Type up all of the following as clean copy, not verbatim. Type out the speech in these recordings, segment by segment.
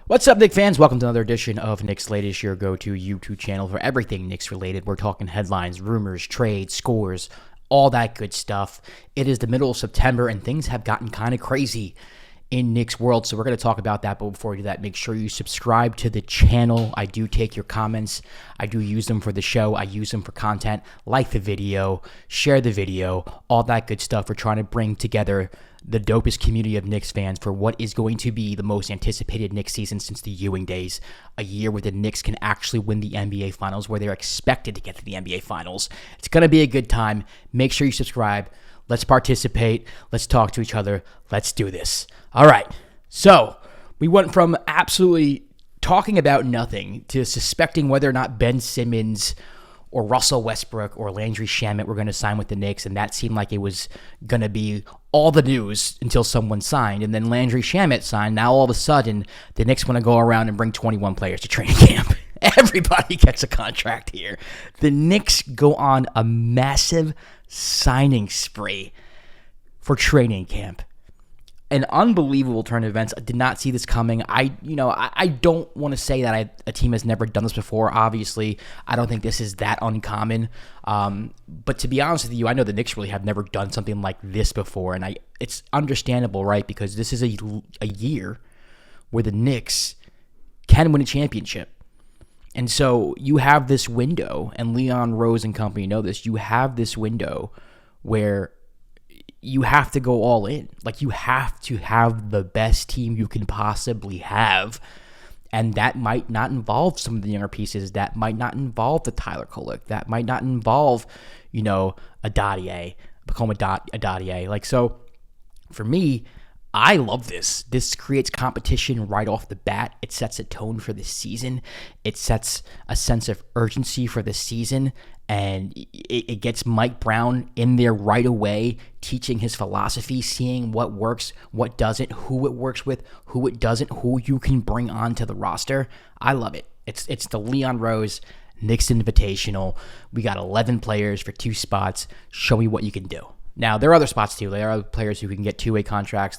What's up, Knicks fans? Welcome to another edition of Knicks Latest, your go-to YouTube channel for everything Knicks related. We're talking headlines, rumors, trades, scores, all that good stuff. It is the middle of September, and things have gotten kind of crazy in Knicks world, so we're going to talk about that. But before we do that, make sure you subscribe to the channel. I do take your comments. I do use them for the show. I use them for content. Like the video, share the video, all that good stuff. We're trying to bring together the dopest community of Knicks fans for what is going to be the most anticipated Knicks season since the Ewing days. A year where the Knicks can actually win the NBA Finals, where they're expected to get to the NBA Finals. It's going to be a good time. Make sure you subscribe. Let's participate. Let's talk to each other. Let's do this. All right. So we went from absolutely talking about nothing to suspecting whether or not Ben Simmons or Russell Westbrook or Landry Shamet were going to sign with the Knicks, and that seemed like it was going to be all the news until someone signed, and then Landry Shamet signed. Now all of a sudden, the Knicks want to go around and bring 21 players to training camp. Everybody gets a contract here. The Knicks go on a massive signing spree for training camp. An unbelievable turn of events. I did not see this coming. I don't want to say that a team has never done this before. Obviously, I don't think this is that uncommon. But to be honest with you, I know the Knicks really have never done something like this before, and it's understandable, right? Because this is a year where the Knicks can win a championship. And so you have this window, and Leon Rose and company know this. You have this window where you have to go all in. Like, you have to have the best team you can possibly have. And that might not involve some of the younger pieces. That might not involve the Tyler Kolek. That might not involve, Adadier, Adadier. Like, so for me, I love this. This creates competition right off the bat. It sets a tone for the season. It sets a sense of urgency for the season. And it gets Mike Brown in there right away, teaching his philosophy, seeing what works, what doesn't, who it works with, who it doesn't, who you can bring onto the roster. I love it. It's the Leon Rose Knicks Invitational. We got 11 players for 2 spots. Show me what you can do. Now, there are other spots too. There are players who can get 2-way contracts.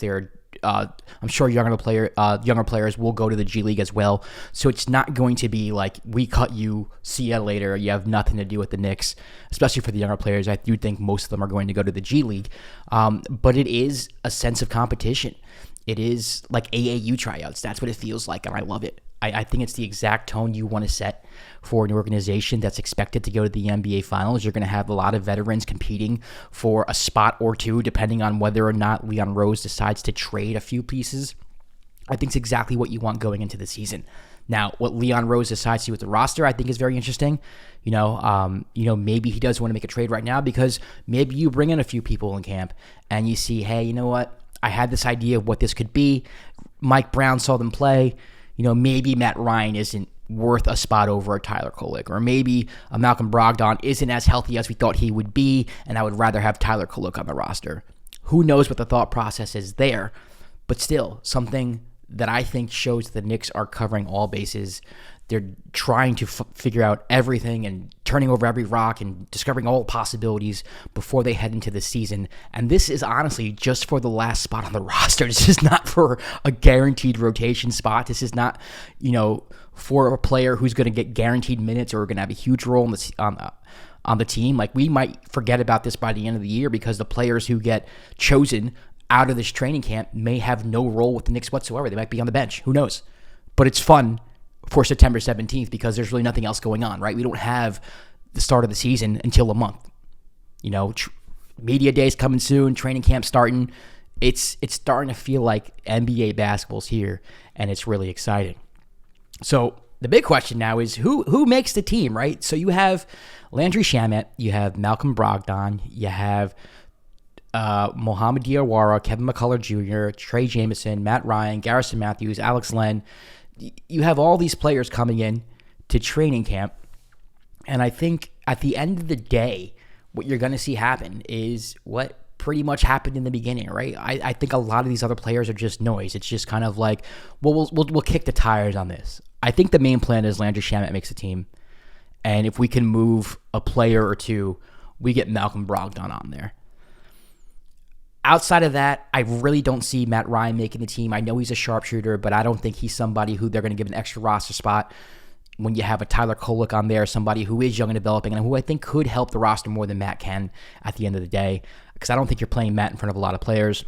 I'm sure younger players will go to the G League as well. So it's not going to be like, we cut you, see you later, you have nothing to do with the Knicks, especially for the younger players. I do think most of them are going to go to the G League. But it is a sense of competition. It is like AAU tryouts. That's what it feels like, and I love it. I think it's the exact tone you want to set for an organization that's expected to go to the NBA Finals. You're going to have a lot of veterans competing for a spot or two, depending on whether or not Leon Rose decides to trade a few pieces. I think it's exactly what you want going into the season. Now, what Leon Rose decides to do with the roster, I think is very interesting. Maybe he does want to make a trade right now because maybe you bring in a few people in camp and you see, hey, you know what? I had this idea of what this could be. Mike Brown saw them play. Maybe Matt Ryan isn't worth a spot over a Tyler Kolek, or maybe a Malcolm Brogdon isn't as healthy as we thought he would be, and I would rather have Tyler Kolek on the roster. Who knows what the thought process is there, but still, something that I think shows the Knicks are covering all bases. They're trying to figure out everything and turning over every rock and discovering all possibilities before they head into the season. And this is honestly just for the last spot on the roster. This is not for a guaranteed rotation spot. This is not, for a player who's going to get guaranteed minutes or going to have a huge role on the team. Like, we might forget about this by the end of the year because the players who get chosen out of this training camp may have no role with the Knicks whatsoever. They might be on the bench. Who knows? But it's fun for September 17th because there's really nothing else going on, right? We don't have the start of the season until a month. Media days coming soon, training camp starting. It's starting to feel like NBA basketball's here, and it's really exciting. So the big question now is who makes the team, right? So you have Landry Shamet, you have Malcolm Brogdon, you have Mohamed Diawara, Kevin McCullough Jr., Trey Jameson, Matt Ryan, Garrison Matthews, Alex Len. You have all these players coming in to training camp, and I think at the end of the day, what you're going to see happen is what pretty much happened in the beginning, right? I think a lot of these other players are just noise. It's just kind of like, well, we'll kick the tires on this. I think the main plan is Landry Shamet makes the team, and if we can move a player or two, we get Malcolm Brogdon on there. Outside of that, I really don't see Matt Ryan making the team. I know he's a sharpshooter, but I don't think he's somebody who they're going to give an extra roster spot when you have a Tyler Kolek on there, somebody who is young and developing and who I think could help the roster more than Matt can at the end of the day, because I don't think you're playing Matt in front of a lot of players.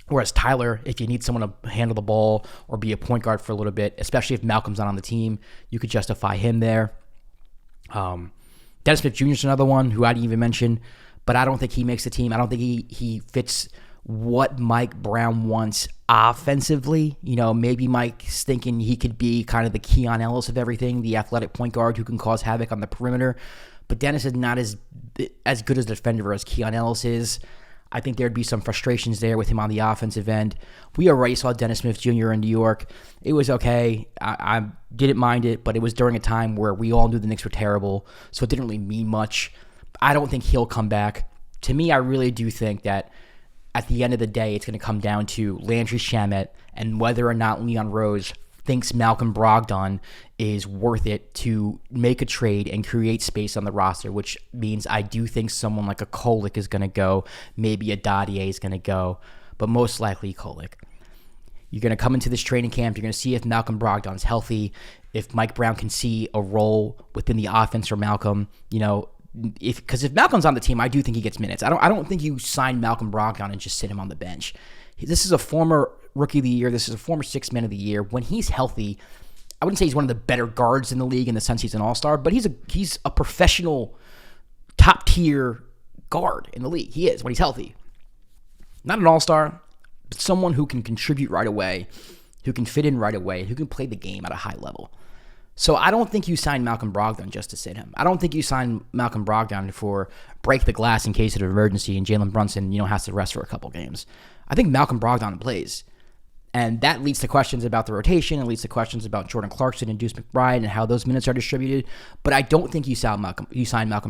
Whereas Tyler, if you need someone to handle the ball or be a point guard for a little bit, especially if Malcolm's not on the team, you could justify him there. Dennis Smith Jr. is another one who I didn't even mention, but I don't think he makes the team. I don't think he fits what Mike Brown wants offensively. Maybe Mike's thinking he could be kind of the Keon Ellis of everything, the athletic point guard who can cause havoc on the perimeter. But Dennis is not as good as a defender as Keon Ellis is. I think there'd be some frustrations there with him on the offensive end. We already saw Dennis Smith Jr. in New York. It was okay. I didn't mind it, but it was during a time where we all knew the Knicks were terrible, so it didn't really mean much. I don't think he'll come back. To me, I really do think that at the end of the day, it's going to come down to Landry Shamet and whether or not Leon Rose thinks Malcolm Brogdon is worth it to make a trade and create space on the roster, which means I do think someone like a Kolek is going to go, maybe a Dadier is going to go, but most likely Kolek. You're going to come into this training camp, you're going to see if Malcolm Brogdon's healthy, if Mike Brown can see a role within the offense for Malcolm, because if Malcolm's on the team, I do think he gets minutes. I don't think you sign Malcolm Brogdon and just sit him on the bench. This is a former Rookie of the Year. This is a former Sixth Man of the Year. When he's healthy, I wouldn't say he's one of the better guards in the league in the sense he's an all-star, but he's a professional top-tier guard in the league. He is when he's healthy. Not an all-star, but someone who can contribute right away, who can fit in right away, who can play the game at a high level. So I don't think you sign Malcolm Brogdon just to sit him. I don't think you sign Malcolm Brogdon for break the glass in case of emergency and Jalen Brunson, has to rest for a couple games. I think Malcolm Brogdon plays. And that leads to questions about the rotation. It leads to questions about Jordan Clarkson and Deuce McBride and how those minutes are distributed. But I don't think you sign Malcolm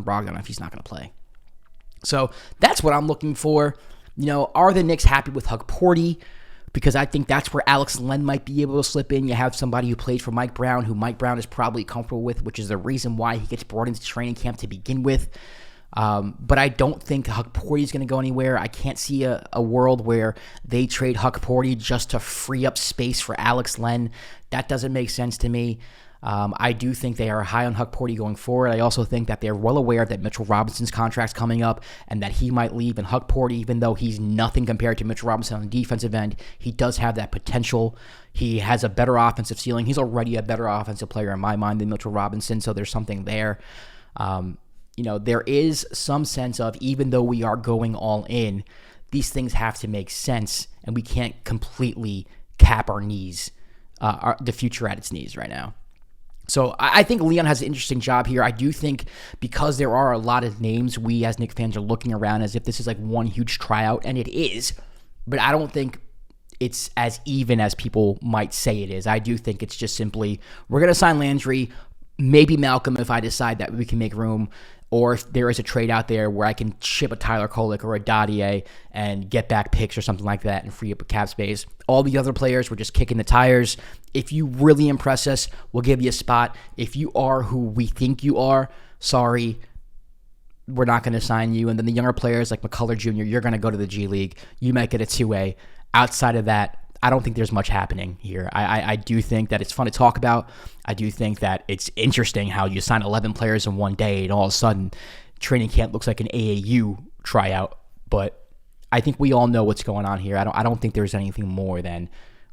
Brogdon if he's not going to play. So that's what I'm looking for. Are the Knicks happy with Hug Porty? Because I think that's where Alex Len might be able to slip in. You have somebody who played for Mike Brown, who Mike Brown is probably comfortable with, which is the reason why he gets brought into training camp to begin with. But I don't think Huck Porty is going to go anywhere. I can't see a world where they trade Huck Porty just to free up space for Alex Len. That doesn't make sense to me. I do think they are high on Huck Porty going forward. I also think that they're well aware that Mitchell Robinson's contract's coming up and that he might leave. And Huck Porty, even though he's nothing compared to Mitchell Robinson on the defensive end, he does have that potential. He has a better offensive ceiling. He's already a better offensive player in my mind than Mitchell Robinson, so there's something there. There is some sense of, even though we are going all in, these things have to make sense, and we can't completely cap our knees, the future at its knees right now. So I think Leon has an interesting job here. I do think because there are a lot of names, we as Knicks fans are looking around as if this is like one huge tryout, and it is, but I don't think it's as even as people might say it is. I do think it's just simply, we're going to sign Landry, maybe Malcolm if I decide that we can make room, or if there is a trade out there where I can ship a Tyler Kolek or a Dadier and get back picks or something like that and free up a cap space. All the other players, we're just kicking the tires. If you really impress us, we'll give you a spot. If you are who we think you are, sorry, we're not going to sign you. And then the younger players like McCullough Jr., you're going to go to the G League. You might get a 2A. Outside of that, I don't think there's much happening here. I do think that it's fun to talk about. I do think that it's interesting how you sign 11 players in one day and all of a sudden training camp looks like an AAU tryout. But I think we all know what's going on here. I don't think there's anything more than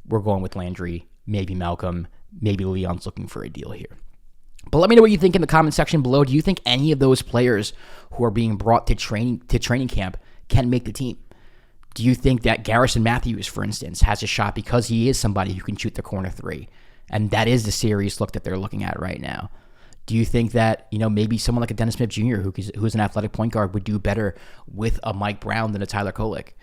we're going with Landry, maybe Malcolm, maybe Leon's looking for a deal here. But let me know what you think in the comment section below. Do you think any of those players who are being brought to training camp can make the team? Do you think that Garrison Matthews, for instance, has a shot because he is somebody who can shoot the corner three? And that is the serious look that they're looking at right now. Do you think that, maybe someone like a Dennis Smith Jr., who's an athletic point guard, would do better with a Mike Brown than a Tyler Kolek?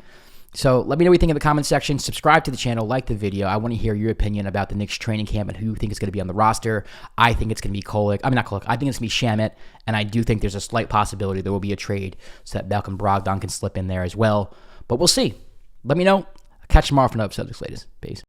So let me know what you think in the comment section. Subscribe to the channel, like the video. I want to hear your opinion about the Knicks training camp and who you think is going to be on the roster. I think it's going to be Kolek. I mean, not Kolek. I think it's going to be Shamet. And I do think there's a slight possibility there will be a trade so that Malcolm Brogdon can slip in there as well. But we'll see. Let me know. Catch you tomorrow for another episode of Knicks Latest. Peace.